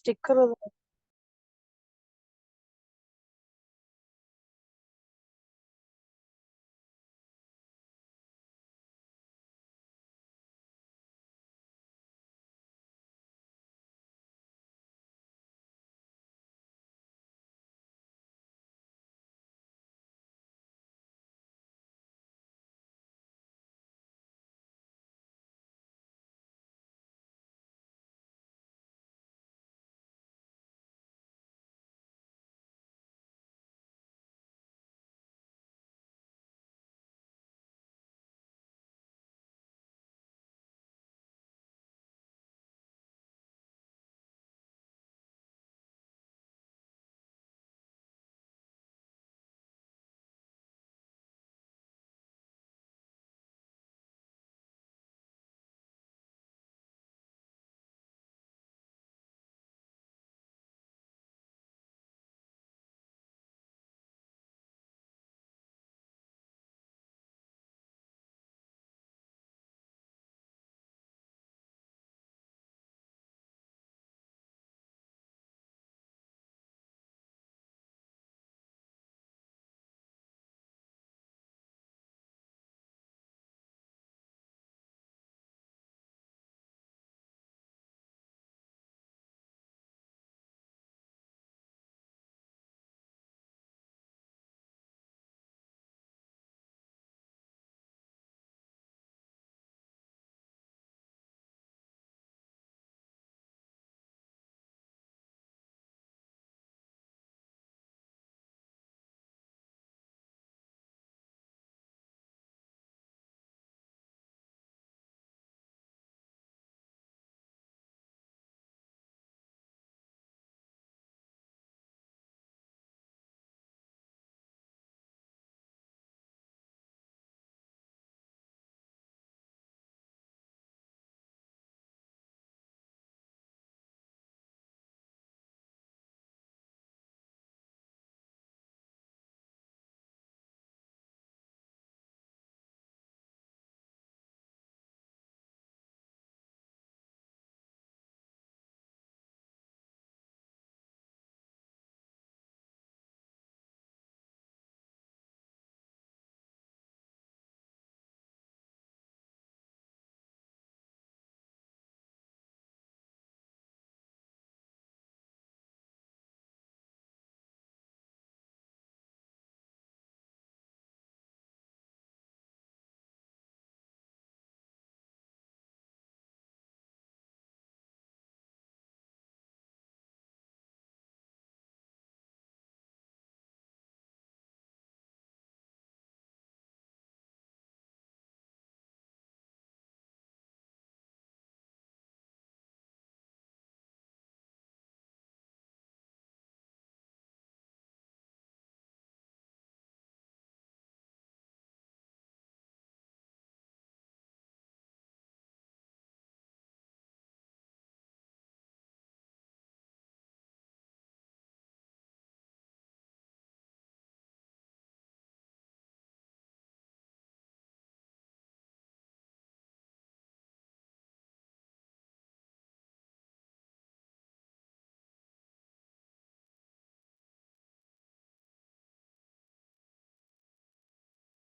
sticker.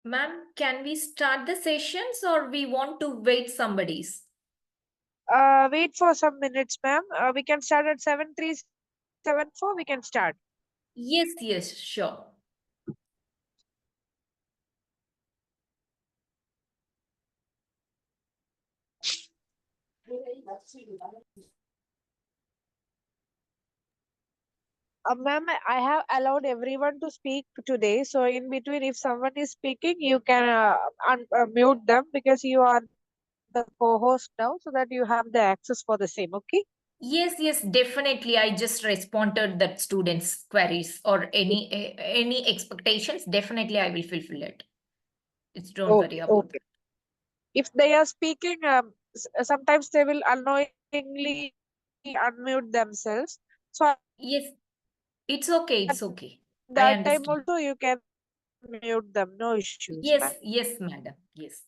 Ma'am, can we start the sessions or we want to wait somebody's? Wait for some minutes, ma'am. We can start at 7374. We can start. Yes, yes, sure. Ma'am, I have allowed everyone to speak today. So in between, if someone is speaking, you can mute them because you are the co-host now, so that you have the access for the same. Okay. Yes, yes, definitely. I just responded that students' queries or any expectations. Definitely, I will fulfill it. It's don't worry Okay. about Okay. If they are speaking, sometimes they will unknowingly unmute themselves. So at Yes, it's okay. It's okay. I that time understand. also you can mute them. No issues, Yes, ma'am. yes, madam. Yes.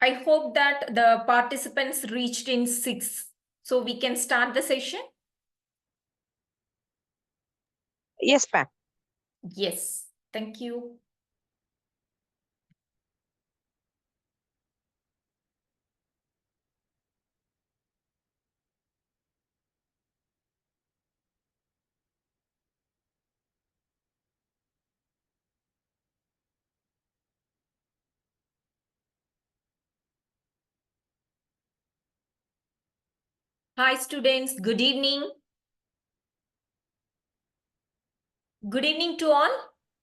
I hope that the participants reached in 6. So we can start the session. Yes, ma'am. Yes, thank you. Hi, students. Good evening. Good evening to all.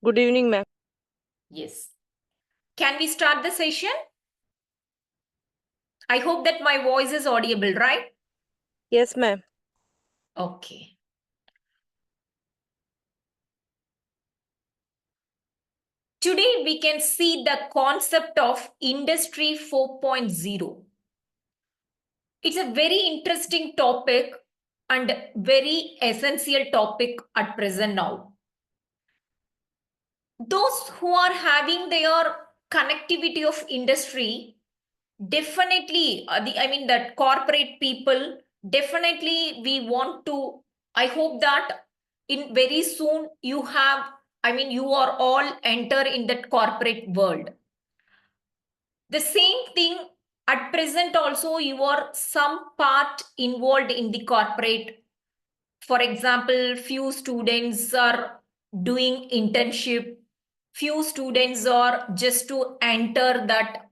Good evening, ma'am. Yes. Can we start the session? I hope that my voice is audible, right? Yes, ma'am. Okay. Today we can see the concept of Industry 4.0. It's a very interesting topic and very essential topic at present now. Those who are having their connectivity of industry, definitely, that corporate people, definitely we want to, I hope that in very soon you are all enter in that corporate world. The same thing at present also you are some part involved in the corporate. For example, few students are doing internship, few students are just to enter that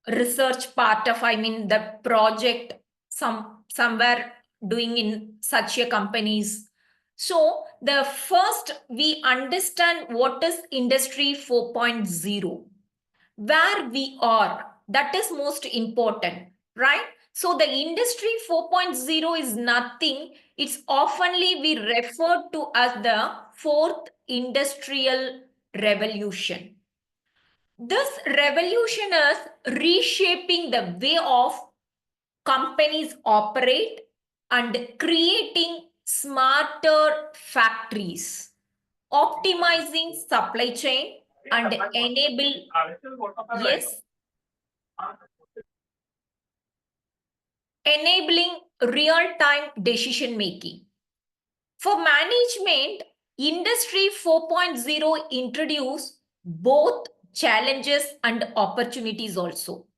research part of the project somewhere doing in such a companies. So the first we understand what is industry 4.0, where we are, that is most important, right? So the industry 4.0 is nothing, it's oftenly we refer to as the fourth industrial revolution. This revolution is reshaping the way of companies operate and creating smarter factories, optimizing supply chain and enabling real-time decision making. For management, Industry 4.0 introduce both challenges and opportunities also.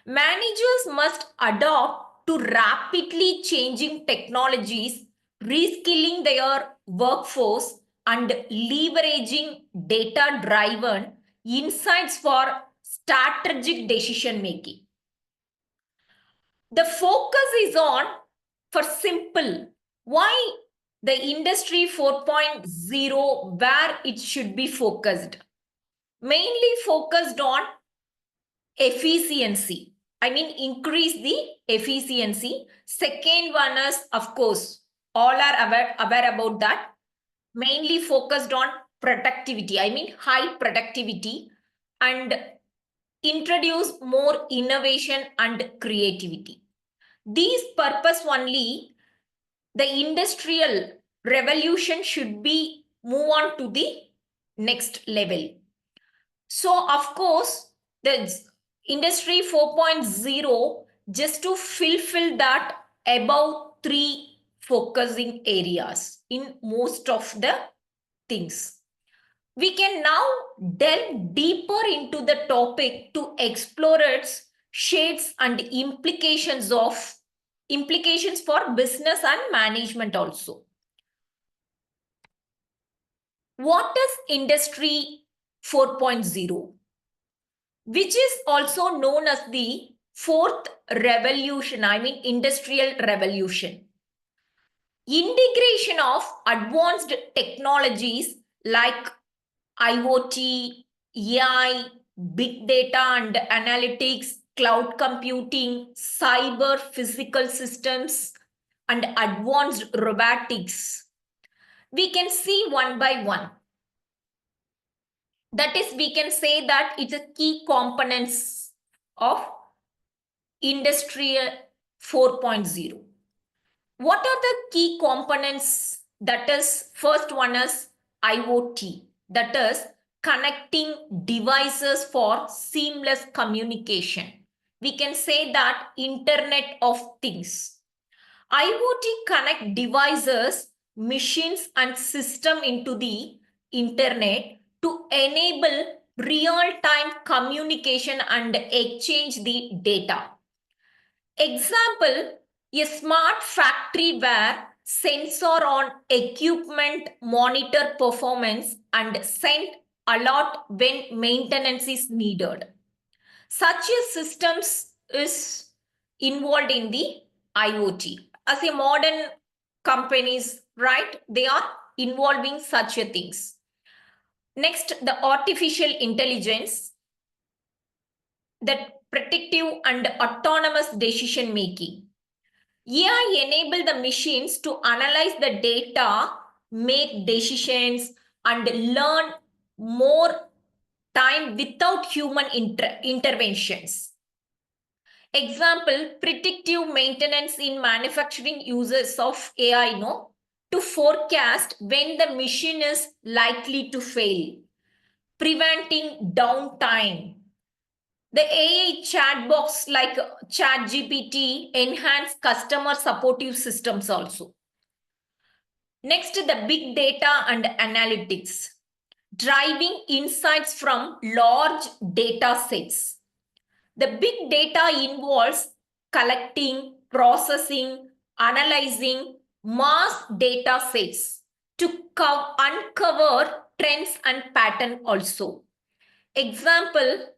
Managers must adopt to rapidly changing technologies, reskilling their workforce, and leveraging data-driven insights for strategic decision making. The focus is on, for simple, why the industry 4.0, where it should be focused. Mainly focused on efficiency. Increase the efficiency. Second one is, of course, all are aware about that. Mainly focused on productivity. High productivity and introduce more innovation and creativity. These purpose only the industrial revolution should be move on to the next level. So of course, the industry 4.0 just to fulfill that above 3 focusing areas in most of the things. We can now delve deeper into the topic to explore its shades and implications for business and management also. What is Industry 4.0? Which is also known as the fourth revolution, industrial revolution. Integration of advanced technologies like IoT, AI, big data and analytics, cloud computing, cyber physical systems, and advanced robotics. We can see one by one. That is, we can say that it's a key components of Industry 4.0. What are the key components? That is, first one is IoT. That is, connecting devices for seamless communication. we can say that Internet of Things. IoT connect devices, machines and system into the internet to enable real-time communication and exchange the data. Example, a smart factory where sensor on equipment monitor performance and send alert when maintenance is needed. Such a systems is involved in the IoT. As a modern companies, right, they are involving such a things. Next, the artificial intelligence, that predictive and autonomous decision making. AI enable the machines to analyze the data, make decisions, and learn more time without human interventions. Example, predictive maintenance in manufacturing uses of AI, to forecast when the machine is likely to fail, preventing downtime. The AI chatbots like ChatGPT enhance customer supportive systems also. Next, the big data and analytics, driving insights from large data sets. The big data involves collecting, processing, analyzing mass data sets to uncover trends and pattern also. Example,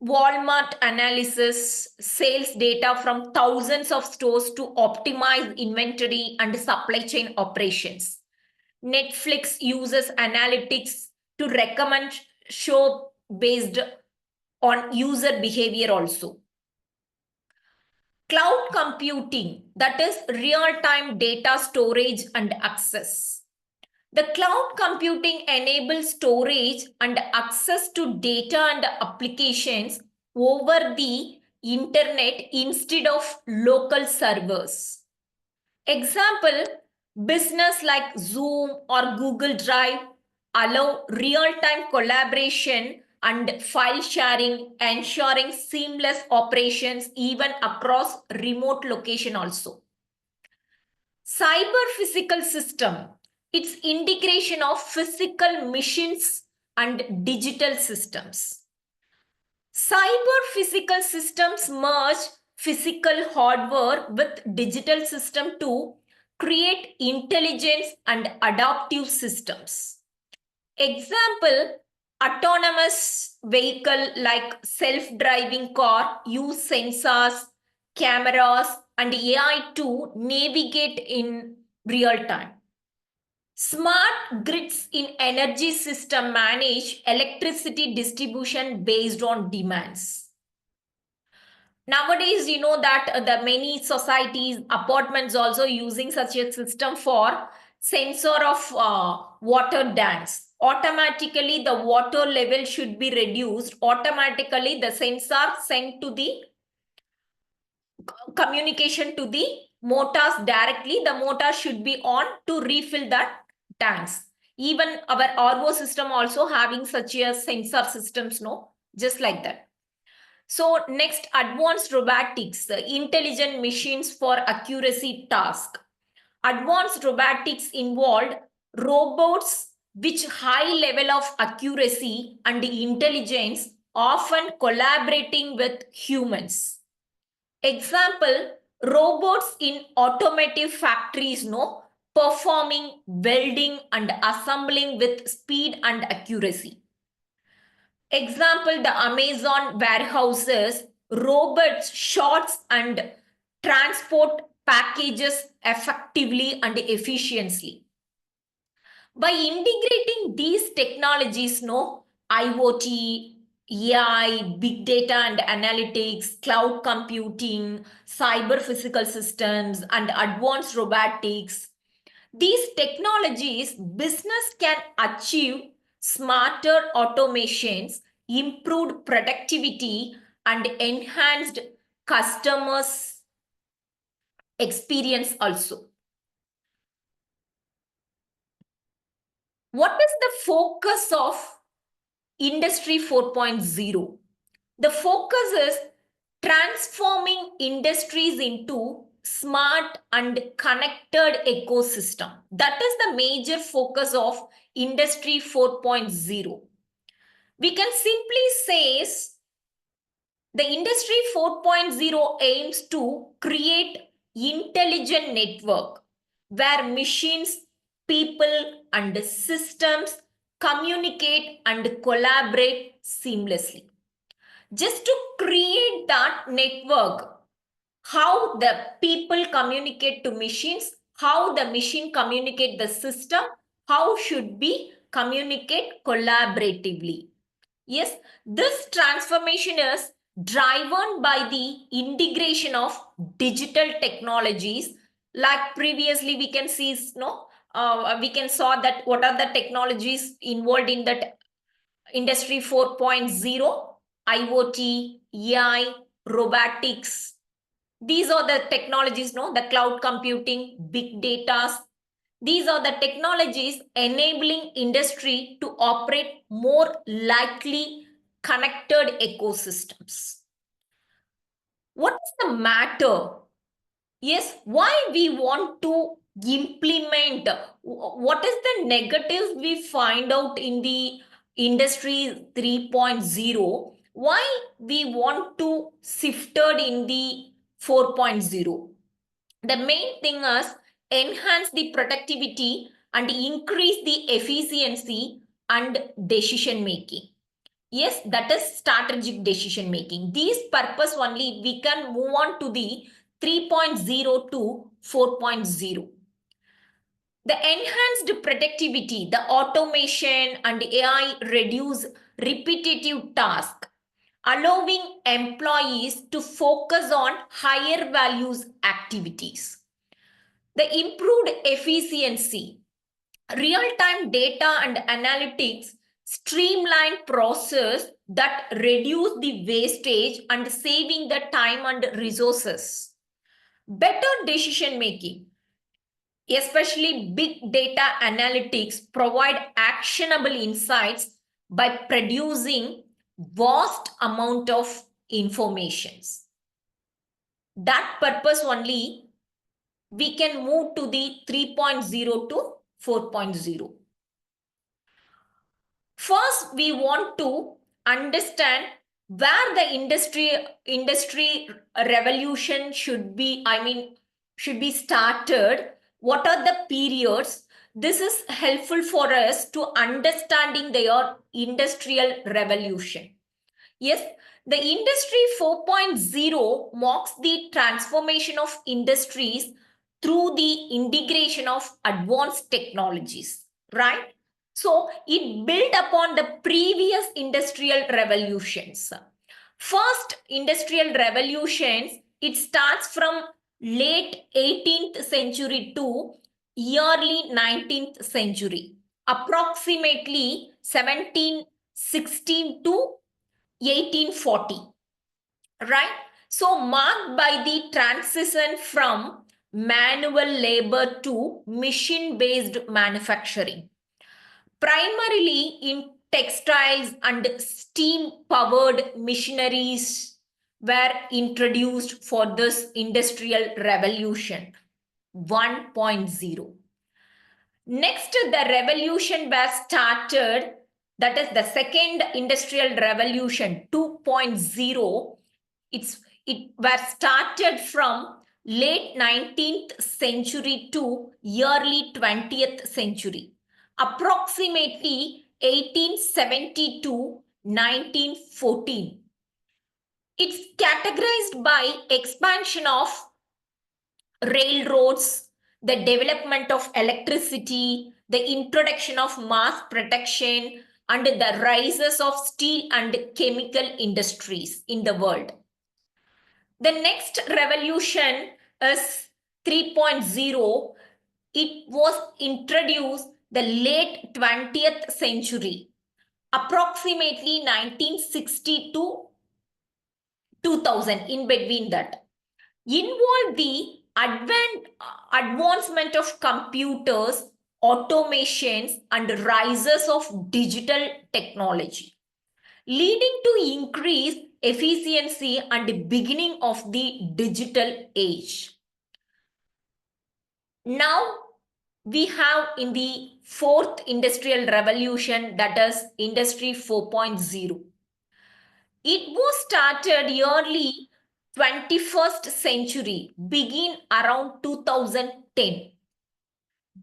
Walmart analysis sales data from thousands of stores to optimize inventory and supply chain operations. Netflix uses analytics to recommend show based on user behavior also. Cloud computing, that is real-time data storage and access. The cloud computing enables storage and access to data and applications over the internet instead of local servers. Example, business like Zoom or Google Drive allow real-time collaboration and file sharing, ensuring seamless operations even across remote location also. Cyber physical system, it's integration of physical machines and digital systems. Cyber physical systems merge physical hardware with digital system to create intelligence and adaptive systems. Example, autonomous vehicle like self-driving car use sensors, cameras, and AI to navigate in real time. Smart grids in energy system manage electricity distribution based on demands. Nowadays, you know that the many societies, apartments also using such a system for sensor of water dams. Automatically, the water level should be reduced. Automatically, the sensor sent to the communication to the motors directly. The motor should be on to refill that tanks. Even our RO system also having such a sensor systems, no, just like that. So next, advanced robotics, intelligent machines for accuracy task. Advanced robotics involved robots which high level of accuracy and intelligence, often collaborating with humans. Example, robots in automotive factories, no, performing welding and assembling with speed and accuracy. Example, the Amazon warehouses, robots sorts and transport packages effectively and efficiently. By integrating these technologies, no, IoT, AI, big data and analytics, cloud computing, cyber physical systems, and advanced robotics, these technologies, business can achieve smarter automations, improved productivity, and enhanced customers' experience also. What is the focus of Industry 4.0? The focus is transforming industries into smart and connected ecosystem. That is the major focus of Industry 4.0. We can simply say the Industry 4.0 aims to create intelligent network where machines, people, and systems communicate and collaborate seamlessly. Just to create that network, how the people communicate to machines, how the machine communicate the system, how should we communicate collaboratively. Yes, this transformation is driven by the integration of digital technologies. Like previously, we can see, we can saw that what are the technologies involved in that Industry 4.0, IoT, AI, robotics. These are the technologies, no, the cloud computing, big data. These are the technologies enabling industry to operate more likely connected ecosystems. What is the matter? Yes, why we want to implement? What is the negatives we find out in the Industry 3.0? Why we want to shifted in the 4.0? The main thing is enhance the productivity and increase the efficiency and decision making. Yes, that is strategic decision making. These purpose only we can move on to the 3.0 to 4.0. The enhanced productivity, the automation and AI reduce repetitive tasks, allowing employees to focus on higher values activities. The improved efficiency, real-time data and analytics streamline process that reduce the wastage and saving the time and resources. Better decision making, especially big data analytics, provide actionable insights by producing vast amount of informations. That purpose only we can move to the 3.0 to 4.0. First, we want to understand where the industry revolution should be, should be started. What are the periods? This is helpful for us to understanding their industrial revolution. Yes, the Industry 4.0 marks the transformation of industries through the integration of advanced technologies, right? So it built upon the previous industrial revolutions. First industrial revolutions, it starts from late 18th century to early 19th century, approximately 1716 to 1840, right? So marked by the transition from manual labor to machine-based manufacturing, primarily in textiles and steam-powered machineries were introduced for this industrial revolution 1.0. Next, the revolution was started, that is the second industrial revolution 2.0. It was started from late 19th century to early 20th century, approximately 1870 to 1914. It's categorized by expansion of railroads, the development of electricity, the introduction of mass production, and the rises of steel and chemical industries in the world. The next revolution is 3.0. It was introduced the late 20th century, approximately 1960 to 2000, in between that. Involved the advancement of computers, automations, and rises of digital technology. leading to increased efficiency and beginning of the digital age. Now we have in the fourth industrial revolution, that is Industry 4.0. It was started early 21st century, begin around 2010.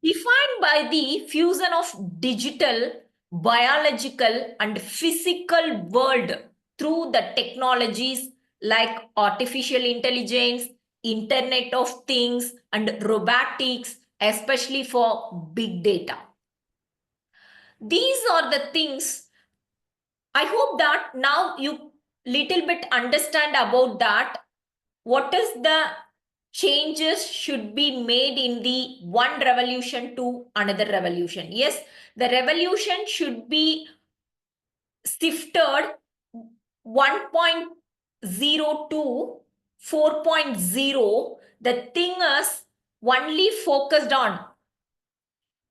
Defined by the fusion of digital, biological, and physical world through the technologies like artificial intelligence, Internet of Things, and robotics, especially for big data. These are the things. I hope that now you little bit understand about that. What is the changes should be made in the one revolution to another revolution? Yes, the revolution should be shifted 1.0 to 4.0. The thing is only focused on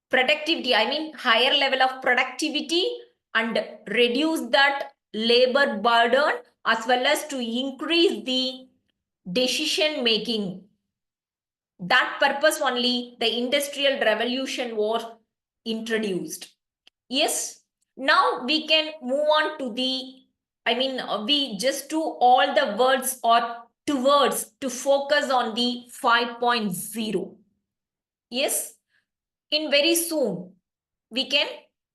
productivity, I mean higher level of productivity, and reduce that labor burden, as well as to increase the decision making. That purpose only the industrial revolution was introduced. Yes, now we can move on to the, we just do all the words or towards to focus on the 5.0. Yes, in very soon we can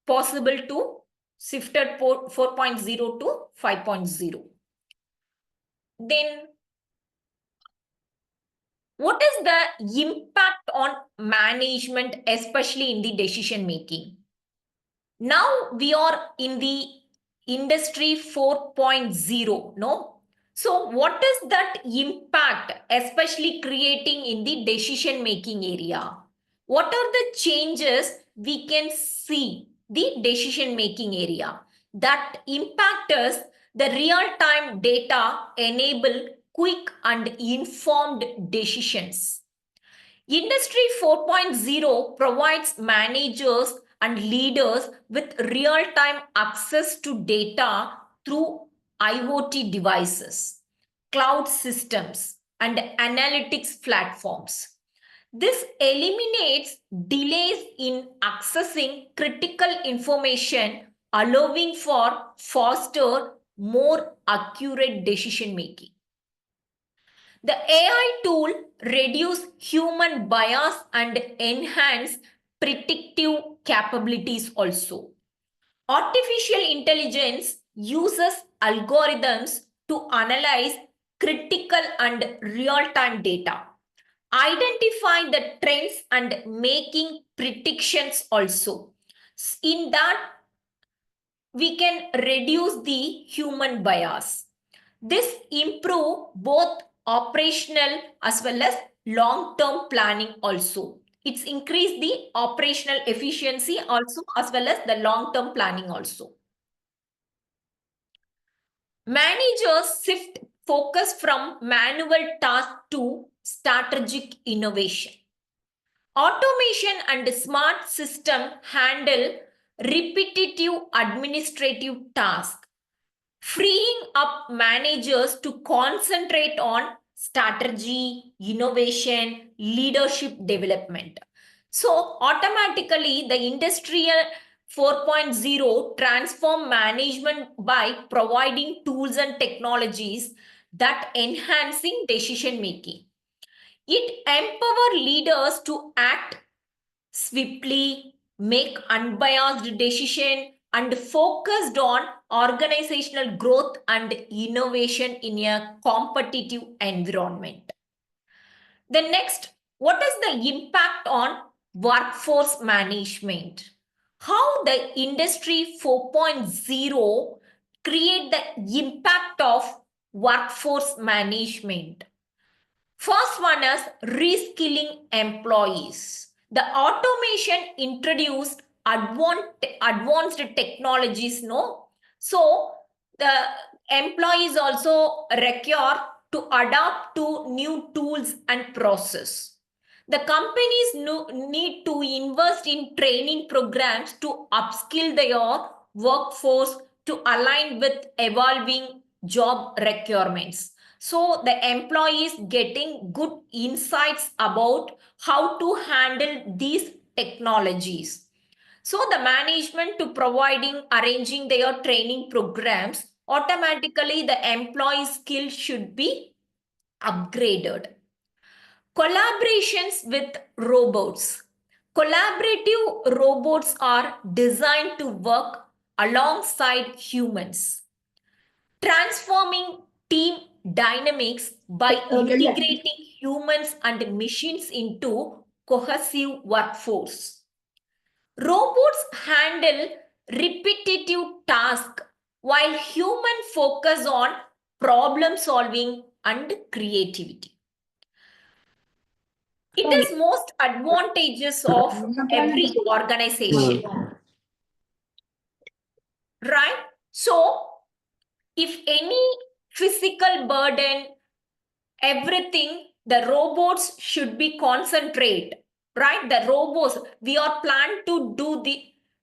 possible to shift at 4.0 to 5.0. Then what is the impact on management, especially in the decision making? Now we are in the industry 4.0, no? So what is that impact, especially creating in the decision making area? What are the changes we can see the decision making area? That impact is the real-time data enable quick and informed decisions. Industry 4.0 provides managers and leaders with real-time access to data through IoT devices, cloud systems, and analytics platforms. This eliminates delays in accessing critical information, allowing for faster, more accurate decision making. The AI tool reduce human bias and enhance predictive capabilities also. Artificial intelligence uses algorithms to analyze critical and real-time data, identify the trends and making predictions also. In that, we can reduce the human bias. This improve both operational as well as long-term planning also. It's increased the operational efficiency also as well as the long-term planning also. Managers shift focus from manual task to strategic innovation. Automation and smart system handle repetitive administrative tasks, freeing up managers to concentrate on strategy, innovation, leadership development. So automatically the industrial 4.0 transform management by providing tools and technologies that enhancing decision making. It empower leaders to act swiftly, make unbiased decision, and focused on organizational growth and innovation in a competitive environment. The next, what is the impact on workforce management? How the industry 4.0 create the impact of workforce management? First one is reskilling employees. The automation introduced advanced technologies, no? So the employees also require to adapt to new tools and process. The companies need to invest in training programs to upskill their workforce to align with evolving job requirements. So the employees getting good insights about how to handle these technologies. So the management to arranging their training programs, automatically the employee skill should be upgraded. Collaborations with robots. Collaborative robots are designed to work alongside humans, transforming team dynamics by integrating humans and machines into cohesive workforce. Robots handle repetitive tasks while humans focus on problem solving and creativity. It is most advantageous of every organization, right? So, if any physical burden, everything, the robots should be concentrate, right? The robots, we are planned to do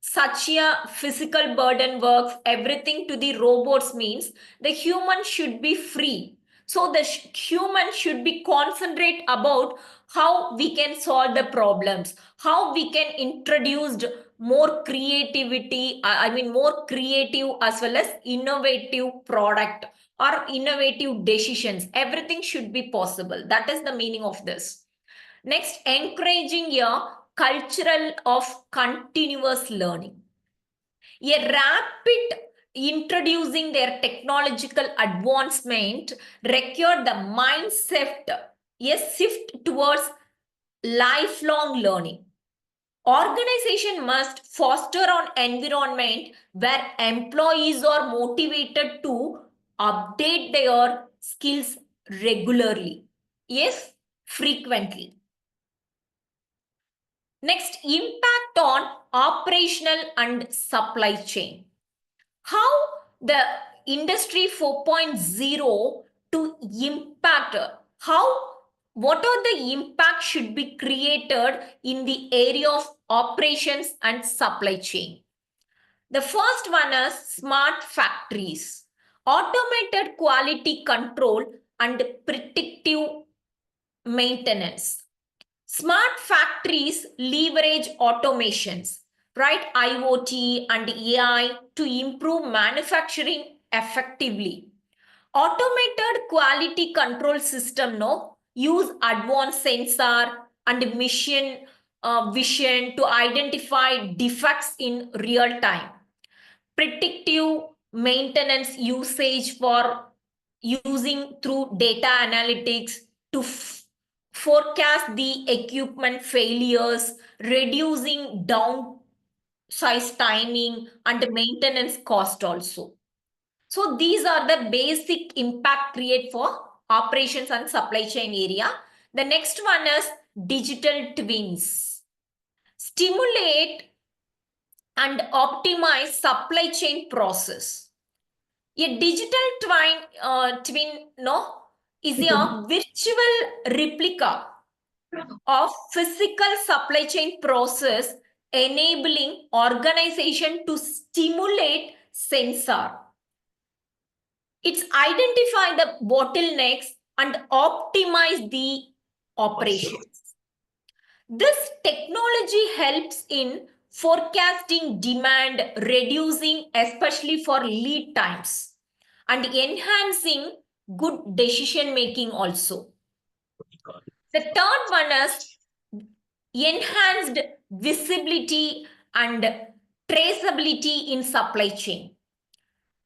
such a physical burden works, everything to the robots means the human should be free. So the human should be concentrate about how we can solve the problems, how we can introduce more creativity, more creative as well as innovative product or innovative decisions. Everything should be possible. That is the meaning of this. Next, encouraging a cultural of continuous learning. A rapid introducing their technological advancement require the mindset, a shift towards lifelong learning. Organization must foster an environment where employees are motivated to update their skills regularly, yes, frequently. Next, impact on operational and supply chain. How the industry 4.0 to impact, what are the impact should be created in the area of operations and supply chain. The first one is smart factories, automated quality control and predictive maintenance. Smart factories leverage automations, right? IoT and AI to improve manufacturing effectively. Automated quality control system use advanced sensor and machine vision to identify defects in real time. Predictive maintenance usage for using through data analytics to forecast the equipment failures, reducing downsize timing and maintenance cost also. So these are the basic impact create for operations and supply chain area. The next one is digital twins. Stimulate and optimize supply chain process. A digital twin is a virtual replica of physical supply chain process, enabling organization to stimulate sensor. It's identify the bottlenecks and optimize the operations. This technology helps in forecasting demand, reducing especially for lead times, and enhancing good decision making also. The third one is enhanced visibility and traceability in supply chain.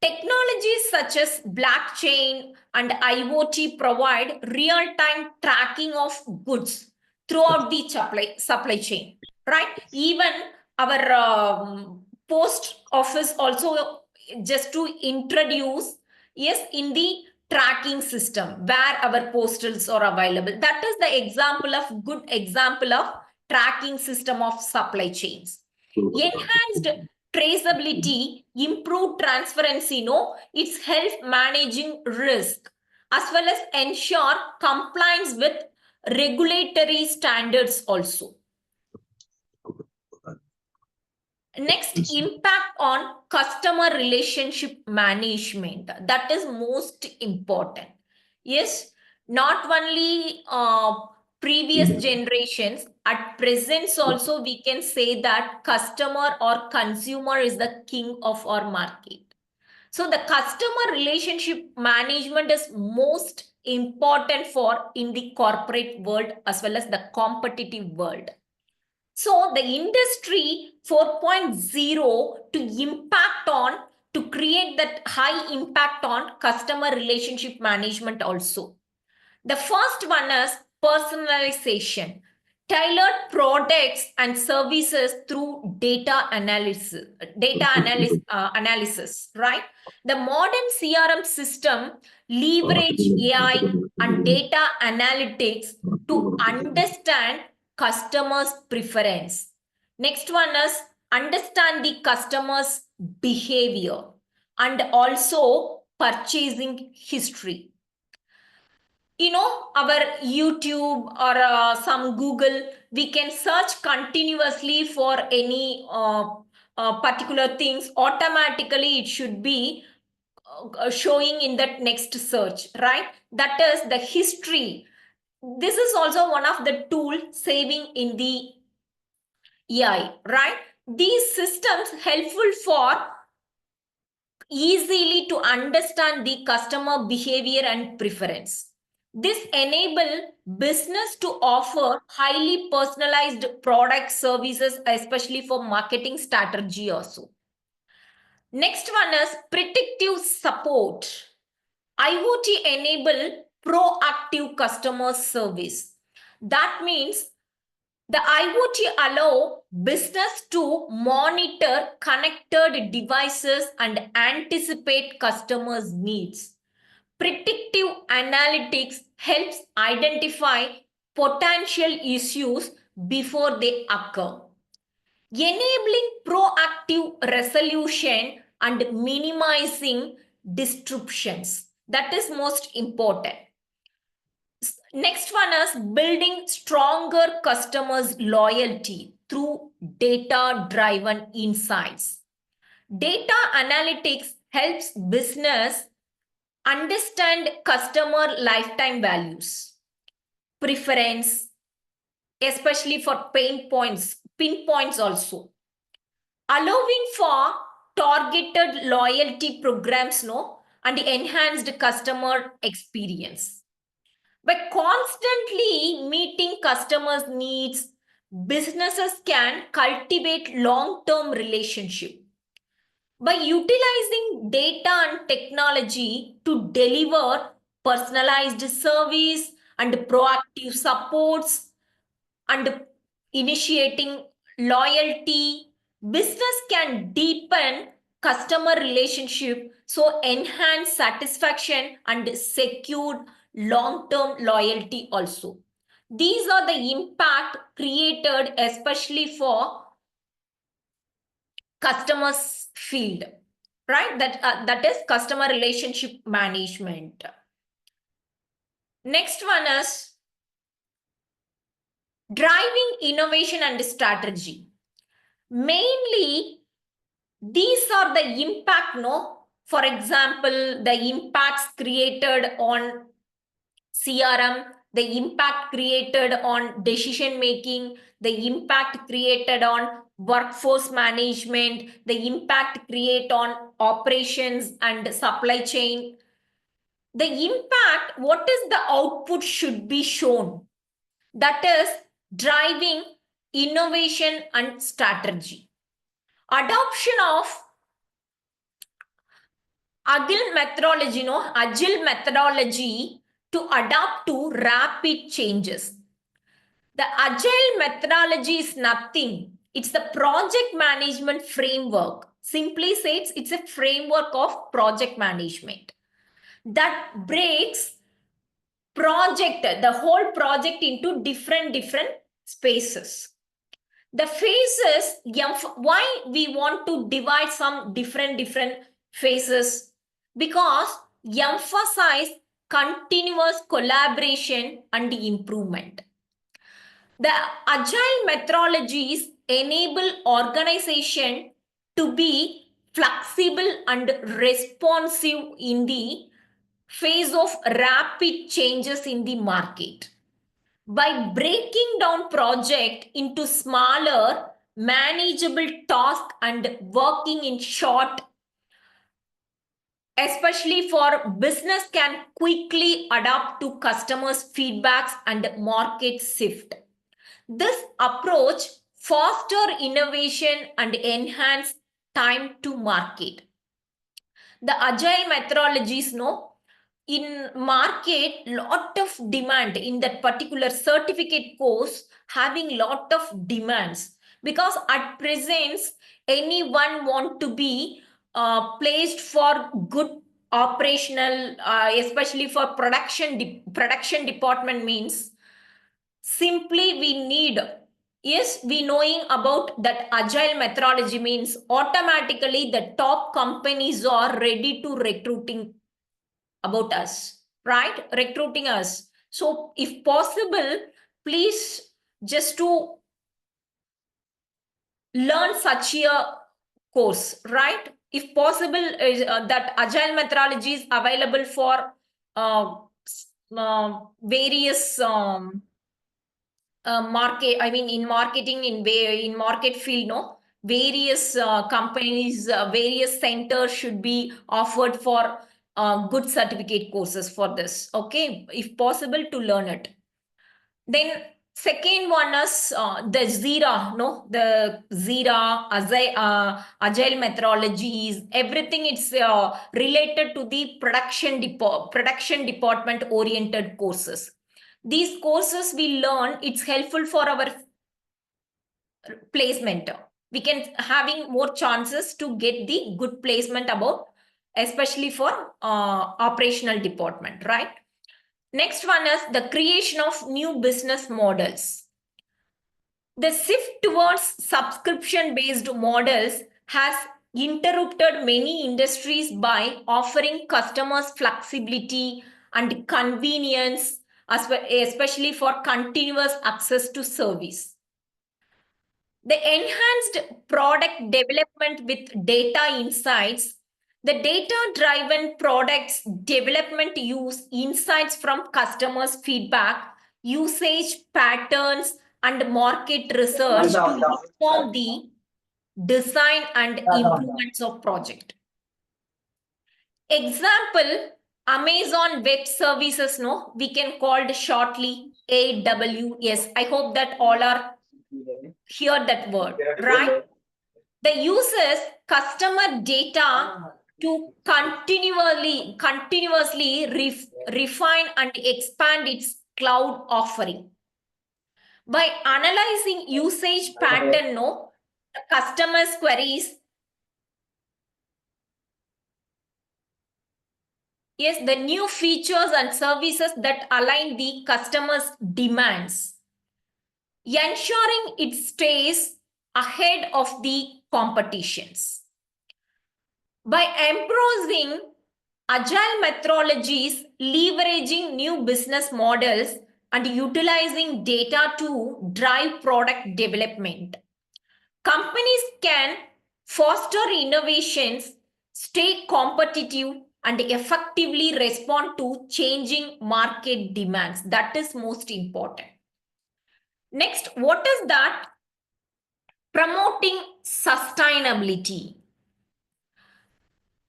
Technologies such as blockchain and IoT provide real-time tracking of goods throughout the supply chain, right? Even our post office also just to introduce, yes, in the tracking system where our postals are available. That is the good example of tracking system of supply chains. Enhanced traceability, improved transparency, it's help managing risk as well as ensure compliance with regulatory standards also. Next, impact on customer relationship management. That is most important. Yes, not only previous generations, at present also we can say that customer or consumer is the king of our market. So the customer relationship management is most important for in the corporate world as well as the competitive world. So the industry 4.0 to impact on, to create that high impact on customer relationship management also. The first one is personalization, tailored products and services through analysis, right? The modern CRM system leverage AI and data analytics to understand customers' preference. Next one is understand the customer's behavior and also purchasing history. Our YouTube or some Google, we can search continuously for any particular things. Automatically, it should be showing in that next search, right? That is the history. This is also one of the tool saving in the AI, right? These systems helpful for easily to understand the customer behavior and preference. This enable business to offer highly personalized product services, especially for marketing strategy also. Next one is predictive support. IoT enable proactive customer service. That means the IoT allow business to monitor connected devices and anticipate customers' needs. Predictive analytics helps identify potential issues before they occur, enabling proactive resolution and minimizing disruptions. That is most important. Next one is building stronger customers' loyalty through data-driven insights. Data analytics helps business understand customer lifetime values, preference, especially for pinpoints also, allowing for targeted loyalty programs, and enhanced customer experience. By constantly meeting customers' needs, businesses can cultivate long-term relationship. By utilizing data and technology to deliver personalized service and proactive supports and initiating loyalty, business can deepen customer relationship, so enhance satisfaction and secure long-term loyalty also. These are the impact created especially for customers field, right? That is customer relationship management. Next one is driving innovation and strategy. Mainly, these are the impact, for example, the impacts created on CRM, the impact created on decision making, the impact created on workforce management, the impact created on operations and supply chain. The impact, what is the output should be shown? That is driving innovation and strategy. Adoption of agile methodology to adapt to rapid changes. The agile methodology is nothing. It's the project management framework. Simply said, it's a framework of project management that breaks the whole project into different spaces. The phases, why we want to divide some different phases? Because emphasize continuous collaboration and improvement. The agile methodologies enable organization to be flexible and responsive in the face of rapid changes in the market. By breaking down project into smaller, manageable tasks and working in short, especially for business can quickly adapt to customers' feedbacks and market shift. This approach foster innovation and enhance time to market. The agile methodologies, no, in market, lot of demand in that particular certificate course, having lot of demands, because at present anyone want to be placed for good operational, especially for production department means simply we need, yes, we knowing about that agile methodology means automatically the top companies are ready to recruiting about us, right? Recruiting us. So if possible, please just to learn such a course, right? If possible, that agile methodology is available for various market, I mean in marketing, in market field, no, various companies, various centers should be offered for good certificate courses for this, okay, if possible to learn it. Then second one is the Zira, no, the Zira, agile methodologies, everything it's related to the production department oriented courses. These courses we learn, it's helpful for our placement. We can having more chances to get the good placement about, especially for operational department, right? Next one is the creation of new business models. The shift towards subscription-based models has interrupted many industries by offering customers flexibility and convenience, especially for continuous access to service. The enhanced product development with data insights, the data-driven products development use insights from customers' feedback, usage patterns, and market research to inform the design and improvements of project. Example, Amazon Web Services, no, we can call it shortly AWS. I hope that all are hear that word, right? The uses customer data to continuously refine and expand its cloud offering. By analyzing usage pattern, no, the customers' queries, yes, the new features and services that align the customer's demands, ensuring it stays ahead of the competitions. By embracing agile methodologies, leveraging new business models, and utilizing data to drive product development, companies can foster innovations, stay competitive, and effectively respond to changing market demands. That is most important. Next, what is that? Promoting sustainability.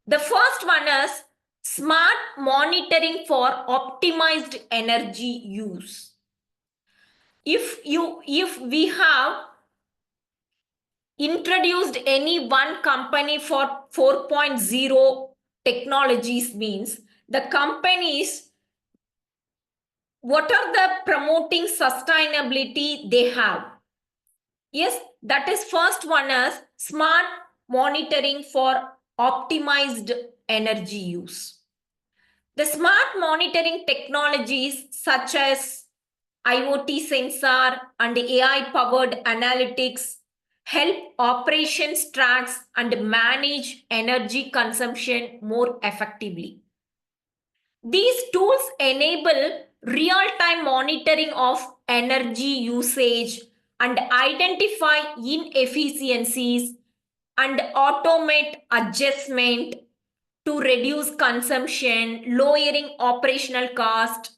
The first one is smart monitoring for optimized energy use. If we have introduced any one company for 4.0 technologies means the companies, what are the promoting sustainability they have? Yes, that is first one is smart monitoring for optimized energy use. The smart monitoring technologies such as IoT sensor and AI-powered analytics help operations track and manage energy consumption more effectively. These tools enable real-time monitoring of energy usage and identify inefficiencies, and automate adjustment to reduce consumption, lowering operational cost,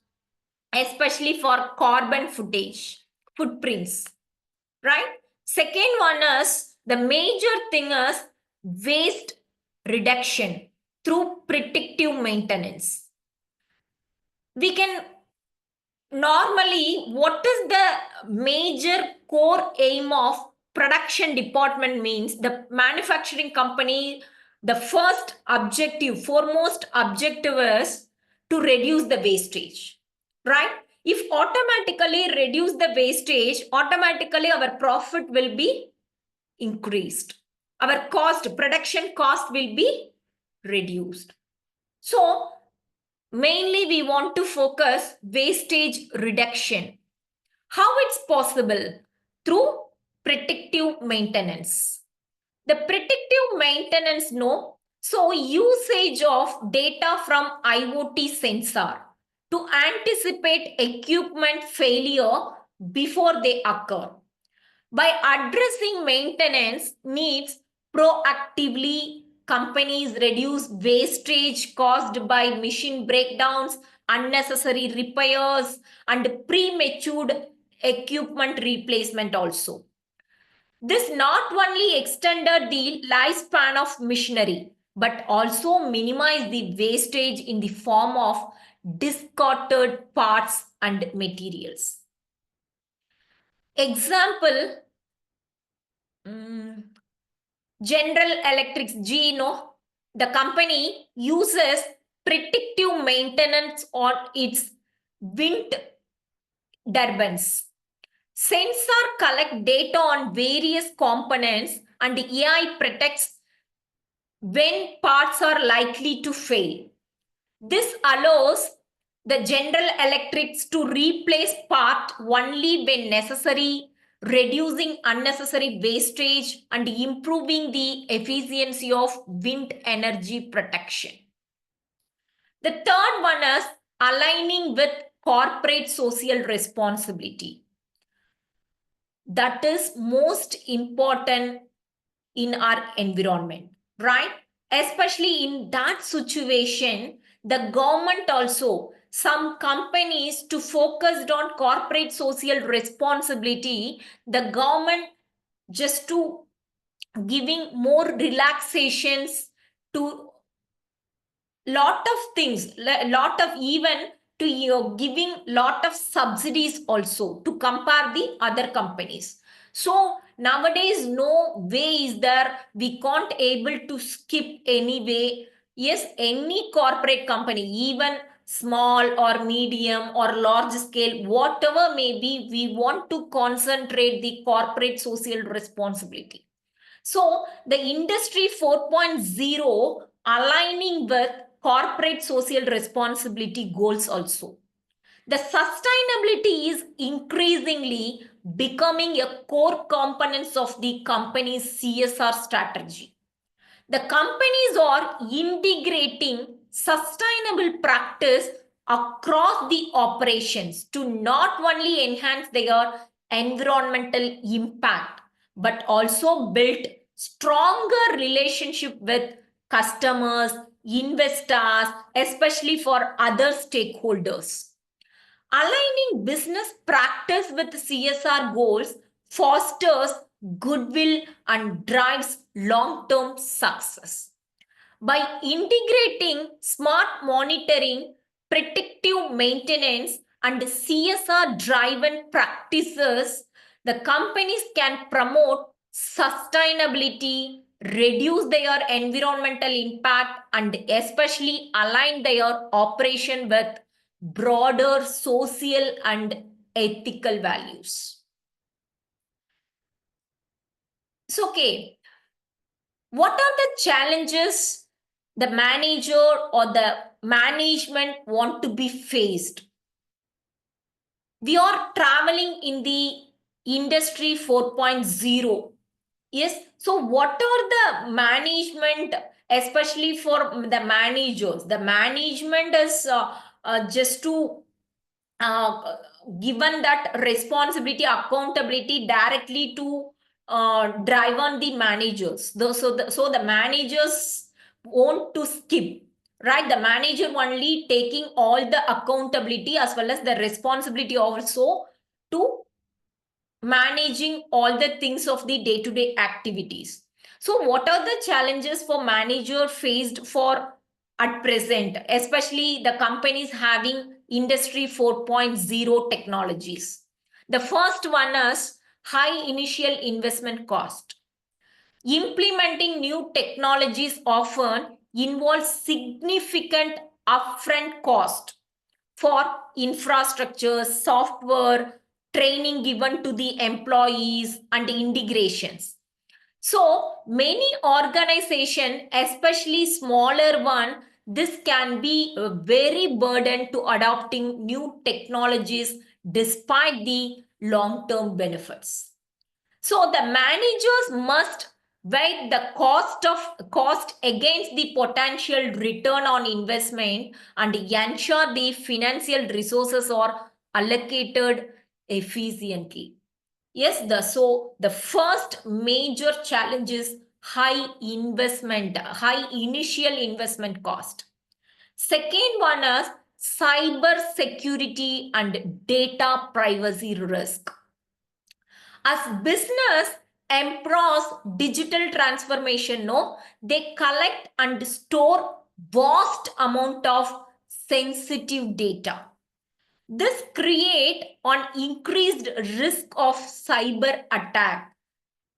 especially for carbon footprints, right? Second one is the major thing is waste reduction through predictive maintenance. We can normally, what is the major core aim of production department means the manufacturing company, the foremost objective is to reduce the wastage, right? If automatically reduce the wastage, automatically our profit will be increased. Our production cost will be reduced. So mainly we want to focus wastage reduction. How it's possible? Through predictive maintenance. The predictive maintenance, no. So usage of data from IoT sensor to anticipate equipment failure before they occur. By addressing maintenance needs proactively, companies reduce wastage caused by machine breakdowns, unnecessary repairs, and premature equipment replacement also. This not only extended the lifespan of machinery, but also minimized the wastage in the form of discarded parts and materials. Example, General Electric's GE, the company uses predictive maintenance on its wind turbines. Sensor collect data on various components and AI predicts when parts are likely to fail. This allows the General Electrics to replace part only when necessary, reducing unnecessary wastage and improving the efficiency of wind energy protection. The third one is aligning with corporate social responsibility. That is most important in our environment, right? Especially in that situation, the government also, some companies to focus on corporate social responsibility, the government just to giving more relaxations to lot of things, lot of even to giving lot of subsidies also to compare the other companies. So nowadays no way is there, we can't able to skip any way. Yes, any corporate company, even small or medium or large scale, whatever may be, we want to concentrate the corporate social responsibility. So the industry 4.0 aligning with corporate social responsibility goals also. The sustainability is increasingly becoming a core component of the company's CSR strategy. The companies are integrating sustainable practice across the operations to not only enhance their environmental impact, but also build stronger relationship with customers, investors, especially for other stakeholders. Aligning business practice with CSR goals fosters goodwill and drives long-term success. By integrating smart monitoring, predictive maintenance, and CSR-driven practices, the companies can promote sustainability, reduce their environmental impact, and especially align their operation with broader social and ethical values. So, okay, what are the challenges the manager or the management want to be faced? We are traveling in the industry 4.0. Yes, so what are the management, especially for the managers? The management is just to given that responsibility, accountability directly to drive on the managers. So the managers want to skip, right? The manager only taking all the accountability as well as the responsibility also to managing all the things of the day-to-day activities. So what are the challenges for manager faced for at present, especially the companies having industry 4.0 technologies? The first one is high initial investment cost. Implementing new technologies often involves significant upfront cost for infrastructure, software, training given to the employees, and integrations. So many organizations, especially smaller one, this can be a very burden to adopting new technologies despite the long-term benefits. So the managers must weigh the cost against the potential return on investment and ensure the financial resources are allocated efficiently. Yes, the first major challenge is high initial investment cost. Second one is cyber security and data privacy risk. As business embrace digital transformation, they collect and store vast amount of sensitive data. This create an increased risk of cyber attack.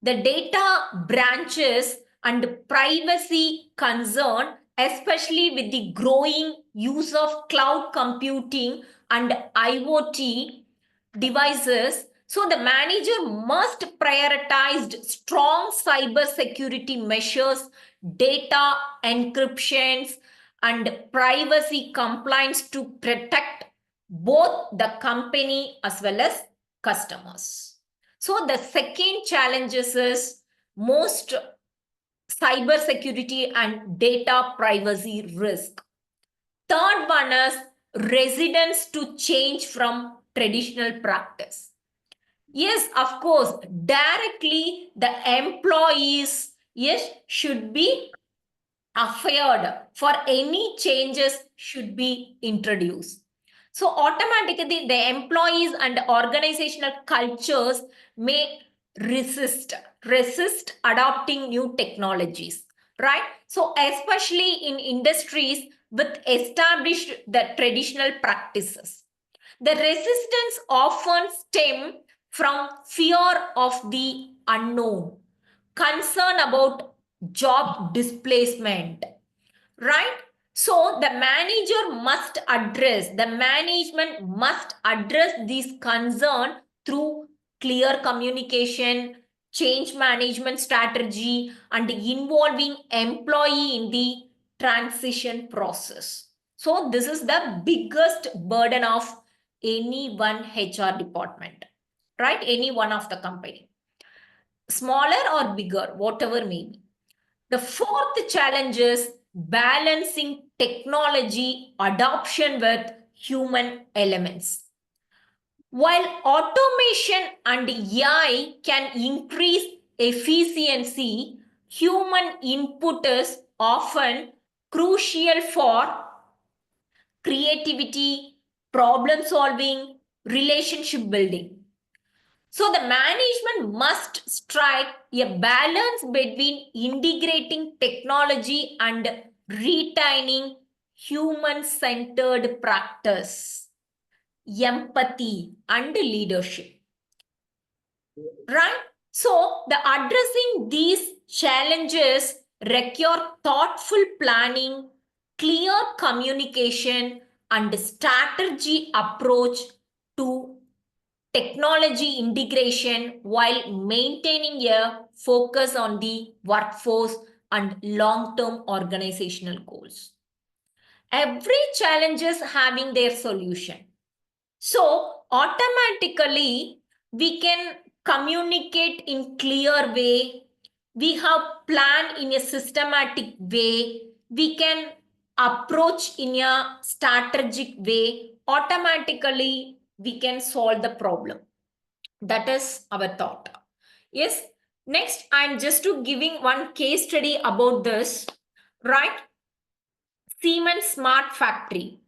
The data branches and privacy concern, especially with the growing use of cloud computing and IoT devices. So the manager must prioritize strong cyber security measures, data encryptions, and privacy compliance to protect both the company as well as customers. So the second challenges is most cyber security and data privacy risk. Third one is residents to change from traditional practice. Yes, of course, directly the employees, yes, should be afraid for any changes should be introduced. So automatically the employees and organizational cultures may resist adopting new technologies, right? So especially in industries with established the traditional practices, the resistance often stem from fear of the unknown, concern about job displacement, right? So the management must address these concerns through clear communication, change management strategy, and involving employee in the transition process. So this is the biggest burden of any one HR department, right? Any one of the company, smaller or bigger, whatever may be. The fourth challenge is balancing technology adoption with human elements. While automation and AI can increase efficiency, human input is often crucial for creativity, problem solving, relationship building. So the management must strike a balance between integrating technology and retaining human-centered practice, empathy, and leadership. Right? So the addressing these challenges require thoughtful planning, clear communication, and strategy approach to technology integration while maintaining a focus on the workforce and long-term organizational goals. Every challenge is having their solution. So automatically we can communicate in clear way. We have plan in a systematic way. We can approach in a strategic way. Automatically we can solve the problem. That is our thought. Yes, Next, I'm just to giving one case study about this, right? Siemens Smart Factory.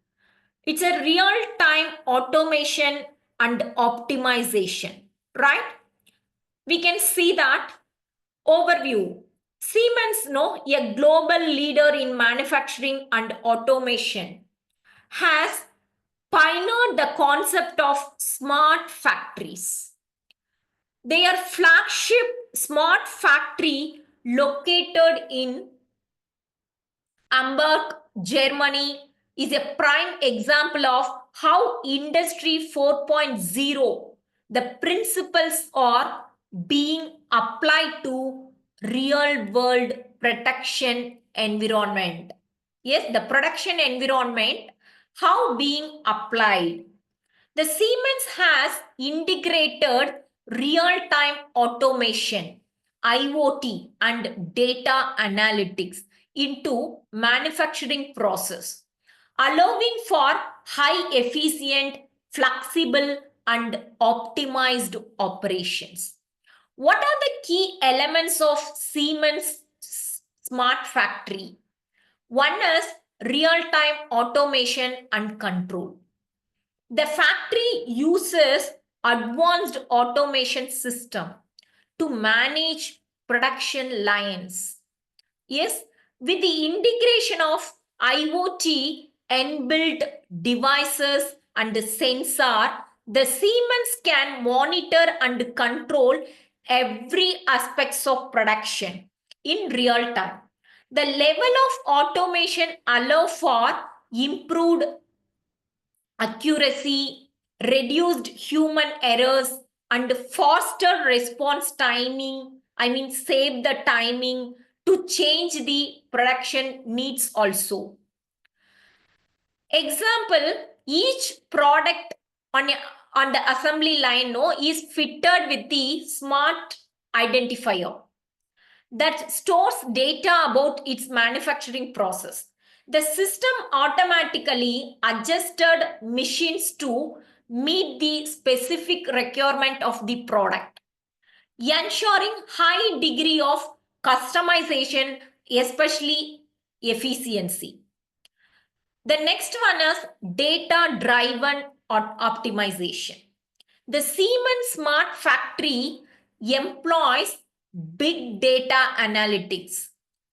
It's a real-time automation and optimization, right? We can see that overview. Siemens, no, a global leader in manufacturing and automation, has pioneered the concept of smart factories. Their flagship smart factory located in Hamburg, Germany, is a prime example of how Industry 4.0, the principles are being applied to real world production environment. Yes, the production environment, how being applied. The Siemens has integrated real-time automation, IoT, and data analytics into manufacturing process, allowing for high efficient, flexible, and optimized operations. What are the key elements of Siemens Smart Factory? One is real-time automation and control. The factory uses advanced automation system to manage production lines. Yes, with the integration of IoT inbuilt devices and sensor, the Siemens can monitor and control every aspects of production in real time. The level of automation allow for improved accuracy, reduced human errors, and faster response timing. Save the timing to change the production needs also. Example, each product on the assembly line is fitted with the smart identifier that stores data about its manufacturing process. The system automatically adjusted machines to meet the specific requirement of the product, ensuring high degree of customization, especially efficiency. The next one is data-driven optimization. The Siemens Smart Factory employs big data analytics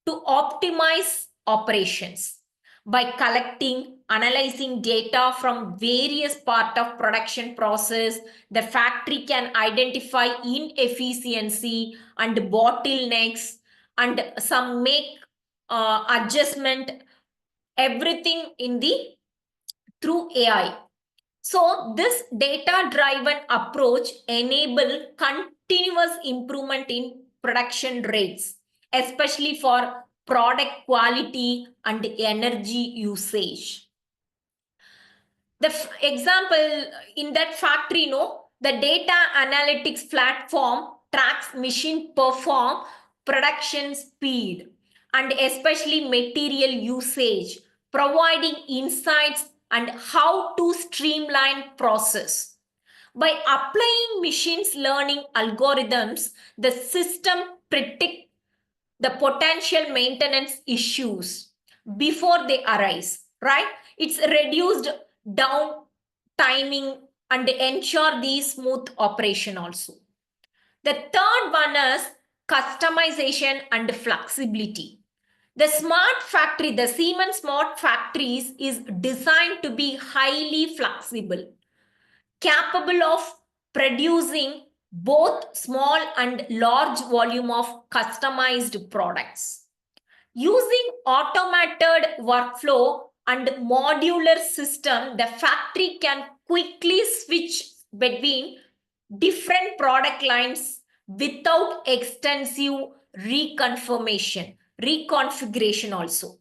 to optimize operations. By collecting, analyzing data from various parts of production process, the factory can identify inefficiency and bottlenecks and some make adjustment, everything in the through AI. So this data-driven approach enable continuous improvement in production rates, especially for product quality and energy usage. The example in that factory, the data analytics platform tracks machine perform, production speed, and especially material usage, providing insights and how to streamline process. By applying machine learning algorithms, the system predicts the potential maintenance issues before they arise, right? It's reduced down timing and ensure the smooth operation also. The third one is customization and flexibility. The smart factory, the Siemens Smart Factories is designed to be highly flexible, capable of producing both small and large volume of customized products. Using automated workflow and modular system, the factory can quickly switch between different product lines without extensive reconfiguration also.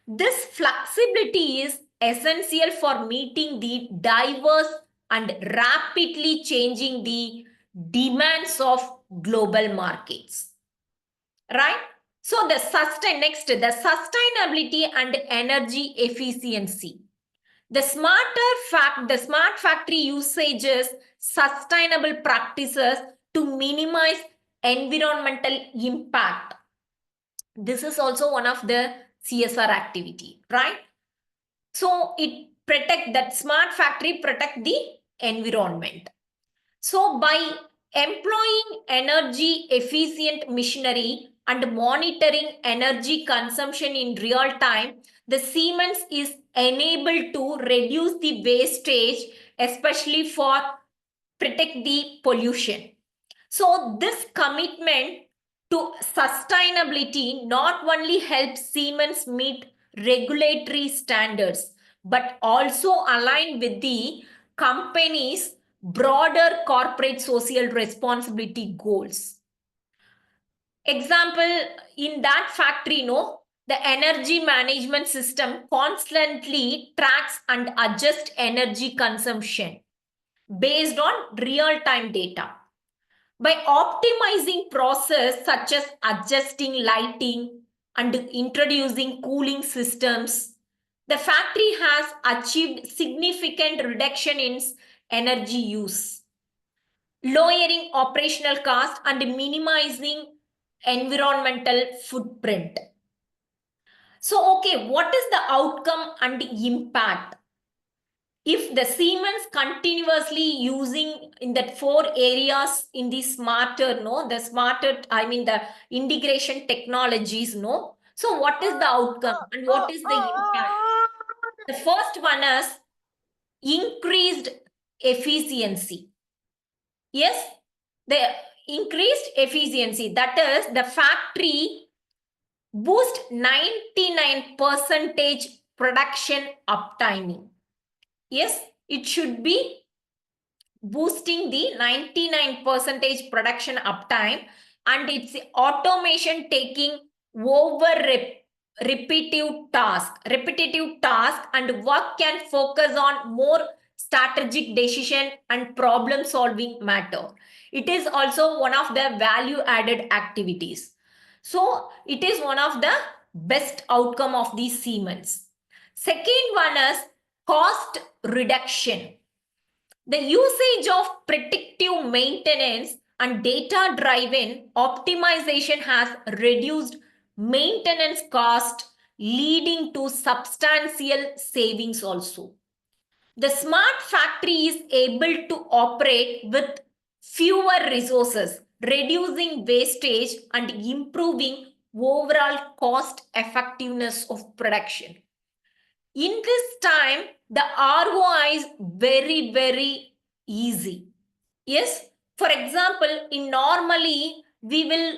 This flexibility is essential for meeting the diverse and rapidly changing the demands of global markets, right? So the sustainability and energy efficiency. The smart factory usages sustainable practices to minimize environmental impact. This is also one of the CSR activity, right? So it protect that smart factory protect the environment. So by employing energy efficient machinery and monitoring energy consumption in real time, the Siemens is enabled to reduce the wastage, especially for protect the pollution. So this commitment to sustainability not only helps Siemens meet regulatory standards, but also align with the company's broader corporate social responsibility goals. Example, in that factory, the energy management system constantly tracks and adjusts energy consumption based on real-time data. By optimizing process such as adjusting lighting and introducing cooling systems, the factory has achieved significant reduction in energy use, lowering operational cost and minimizing environmental footprint. So, okay, what is the outcome and impact? If the Siemens continuously using in that 4 areas in the smarter, the integration technologies, so what is the outcome and what is the impact? The first one is increased efficiency. Yes, the increased efficiency, that is the factory boost 99% production uptime. Yes, it should be boosting the 99% production uptime, and it's automation taking over repetitive task and work can focus on more strategic decision and problem solving matter. It is also one of the value added activities. So it is one of the best outcome of the Siemens. Second one is cost reduction. The usage of predictive maintenance and data-driven optimization has reduced maintenance cost, leading to substantial savings also. The smart factory is able to operate with fewer resources, reducing wastage and improving overall cost effectiveness of production. In this time, the ROI is very, very easy. Yes, for example, in normally we will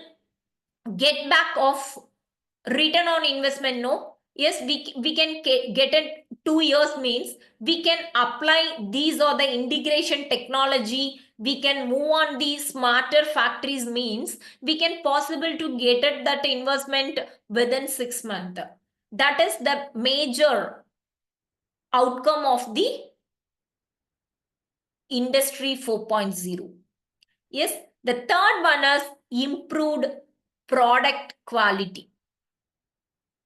get back of return on investment, no? Yes, we can get it 2 years means we can apply these or the integration technology. We can move on these smarter factories means we can possible to get it that investment within 6 months. That is the major outcome of the Industry 4.0. Yes, the third one is improved product quality.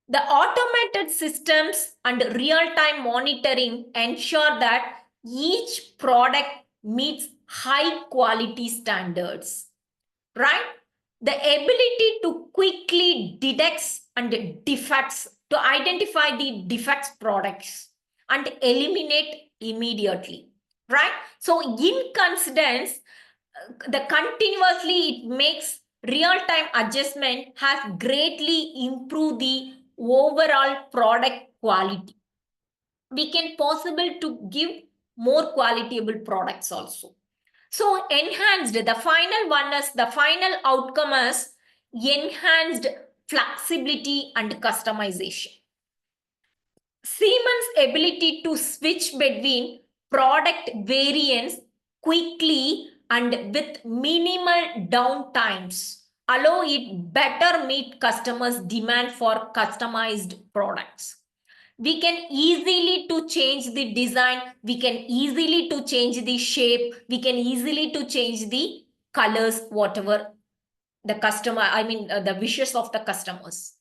The automated systems and real-time monitoring ensure that each product meets high quality standards, right? The ability to quickly detect and defects, to identify the defects products and eliminate immediately, right? So in coincidence, the continuously it makes real-time adjustment has greatly improved the overall product quality. We can possible to give more qualitable products also. So enhanced, the final one is, the final outcome is enhanced flexibility and customization. Siemens' ability to switch between product variants quickly and with minimal downtimes allow it better meet customers' demand for customized products. We can easily to change the design, we can easily to change the shape, we can easily to change the colors, whatever the customer, the wishes of the customers.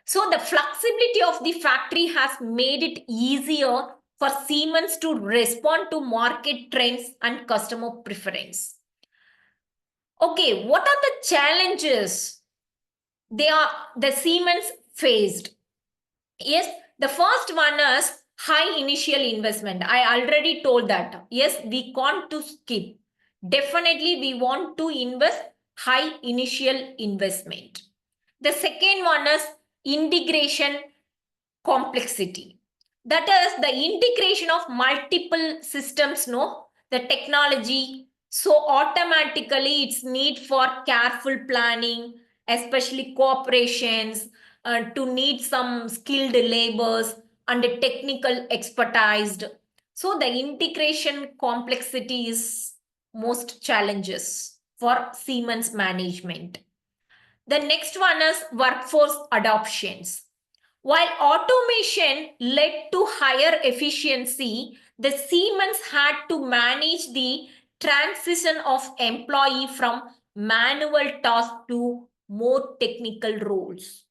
So the flexibility of the factory has made it easier for Siemens to respond to market trends and customer preference. Okay, what are the challenges the Siemens faced? Yes, the first one is high initial investment. I already told that. Yes, we can't to skip. Definitely, we want to invest high initial investment. The second one is integration complexity. That is the integration of multiple systems, no, the technology. So automatically it's need for careful planning, especially corporations, to need some skilled labors and technical expertise. So the integration complexity is most challenges for Siemens management. The next one is workforce adoptions. While automation led to higher efficiency, the Siemens had to manage the transition of employee from manual tasks to more technical roles,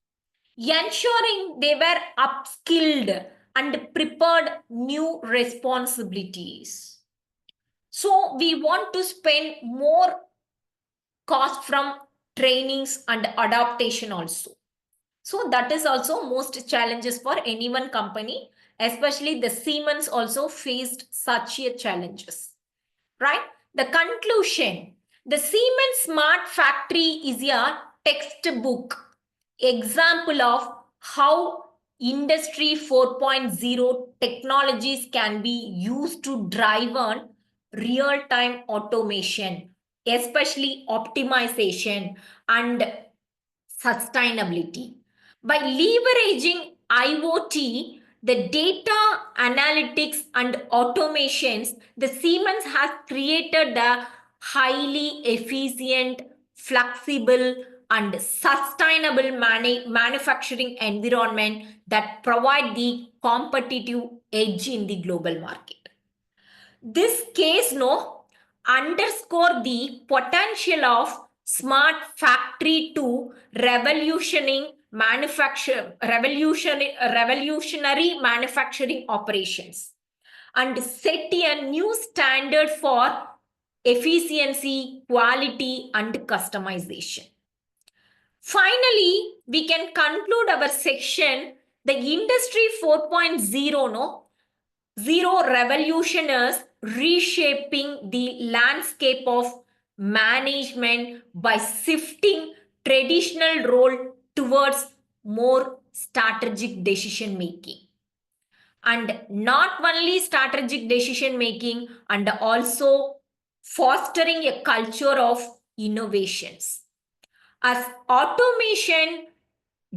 ensuring they were upskilled and prepared new responsibilities. So we want to spend more cost from trainings and adaptation also. So that is also most challenges for any one company, especially the Siemens also faced such a challenges, right? The conclusion, the Siemens Smart Factory is a textbook example of how Industry 4.0 technologies can be used to drive on real-time automation, especially optimization and sustainability. By leveraging IoT, the data analytics and automations, the Siemens has created a highly efficient, flexible, and sustainable manufacturing environment that provide the competitive edge in the global market. This case underscore the potential of smart factory to revolutionary manufacturing operations and set a new standard for efficiency, quality, and customization. Finally, we can conclude our section. The Industry 4.0 Zero revolution is reshaping the landscape of management by shifting traditional role towards more strategic decision making. And not only strategic decision making, and also fostering a culture of innovations. As automation,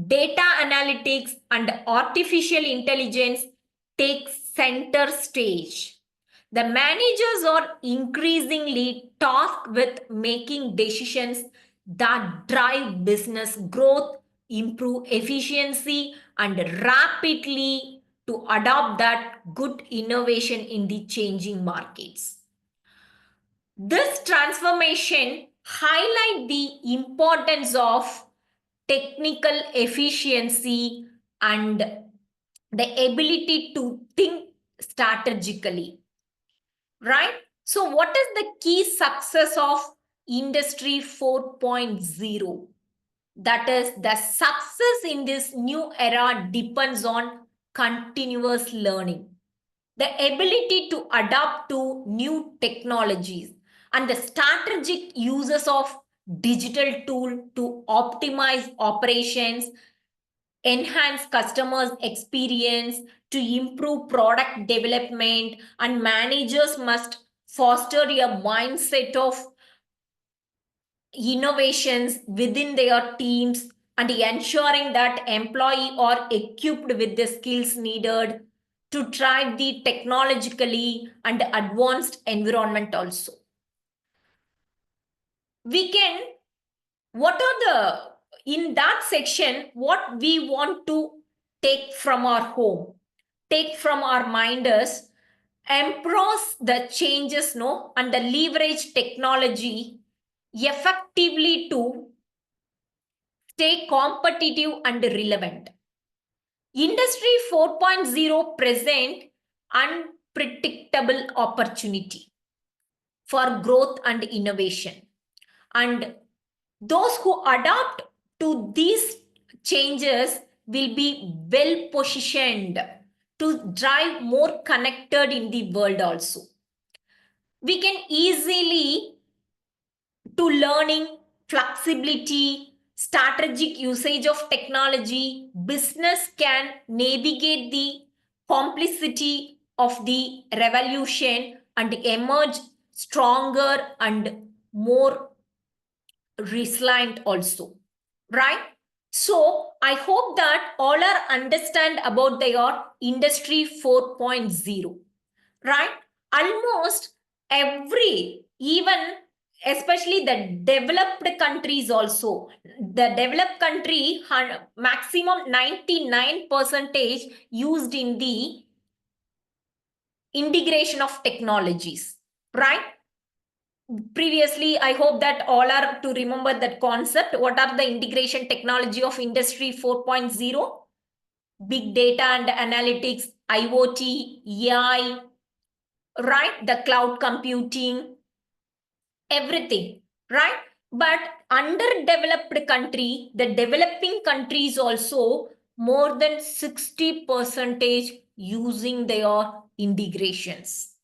data analytics, and artificial intelligence take center stage, the managers are increasingly tasked with making decisions that drive business growth, improve efficiency, and rapidly to adopt that good innovation in the changing markets. This transformation highlights the importance of technical efficiency and the ability to think strategically, right? So what is the key success of Industry 4.0? That is, the success in this new era depends on continuous learning, the ability to adapt to new technologies, and the strategic uses of digital tool to optimize operations, enhance customers experience, to improve product development. And managers must foster a mindset of innovations within their teams and ensuring that employees are equipped with the skills needed to thrive the technologically and advanced environment also. We can, what are the, in that section, what we want to take from our home, take from our mind is embrace the changes, and the leverage technology effectively to stay competitive and relevant. Industry 4.0 present unpredictable opportunity for growth and innovation. and those who adapt to these changes will be well positioned to drive more connected in the world also. We can easily to learning, flexibility, strategic usage of technology, business can navigate the complexity of the revolution and emerge stronger and more resilient also, right? So I hope that all are understand about their industry 4.0, right? Almost every, even especially the developed countries also, the developed country maximum 99% used in the integration of technologies, right? Previously, I hope that all are to remember that concept. What are the integration technology of industry 4.0? Big data and analytics, IoT, AI, right? The cloud computing, everything, right? But underdeveloped country, the developing countries also more than 60% using their integrations,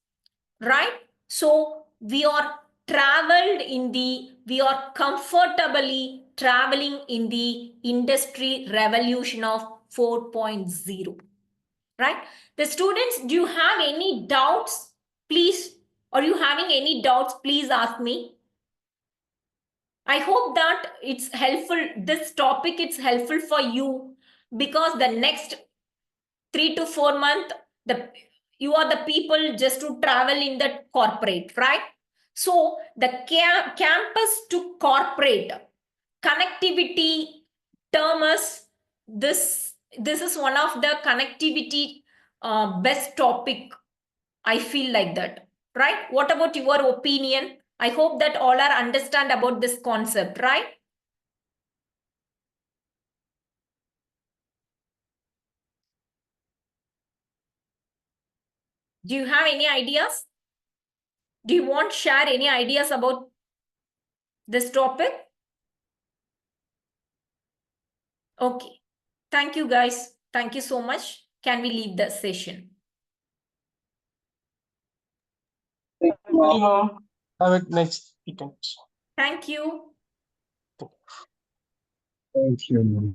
right? So we are we are comfortably traveling in the industry revolution of 4.0, right? The students, do you have any doubts? Please, are you having any doubts? Please ask me. I hope that it's helpful. This topic is helpful for you because the next 3 to 4 months, you are the people just to travel in the corporate, right? So the campus to corporate connectivity terms, this is one of the connectivity best topic. I feel like that, right? What about your opinion? I hope that all are understand about this concept, right? Do you have any ideas? Do you want to share any ideas about this topic? Okay. Thank you, guys. Thank you so much. Can we leave the session? Thank you, ma'am. Have a nice weekend. Thank you. Thank you.